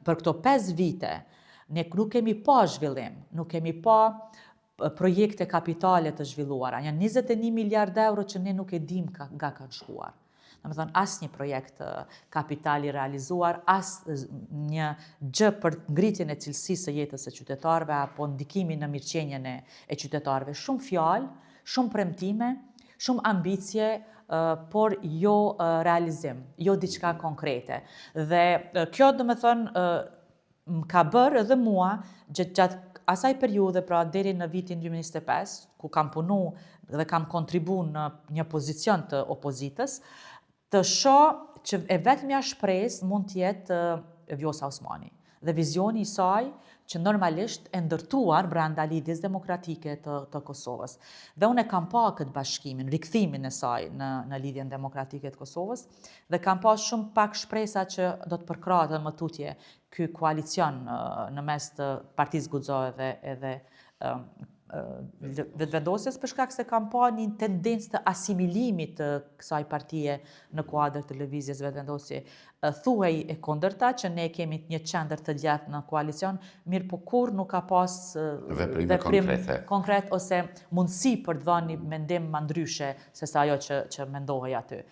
për këto 5 vite, ne nuk kemi pa zhvillim, nuk kemi pa projekte kapitale të zhvilluara. Janë 21 miliard euro që ne nuk e dim nga kanë shkuar. Në më thënë, asë një projekt kapitali realizuar, asë një gjë për ngritjen e cilësisë së jetës e qytetarëve, apo ndikimin në mirëqenjen e qytetarëve. Shumë fjalë, shumë premtime, shumë ambicje, por jo realizim, jo diçka konkrete. Dhe kjo, do më thënë, më ka bërë edhe mua, gjatë asaj periudhe, pra deri në vitin 2025, ku kam punu dhe kam kontribu në një pozicion të opozitës, të shoh që e vetmja shpresë mund të jetë Vjosa Osmani dhe vizioni i saj që normalisht e ndërtuar brenda lidhjes demokratike të Kosovës. Dhe unë e kam pa këtë bashkimin, rikthimin e saj në lidhjen demokratike të Kosovës dhe kam pas shumë pak shpresa që do të përkrahet më tutje ky koalicion në mes të Partisë Guxo edhe vetëvendosjes, për shkak se kam pa një tendencë të asimilimit të kësaj partie në kuadër të lëvizjes vetëvendosje. Thuaj e kundërta që ne kemi një qendër të gjatë në koalicion, mirë po kur nuk ka pas veprim konkret ose mundësi për të dhënë një mendim më ndryshe se sa ajo që mendohej aty.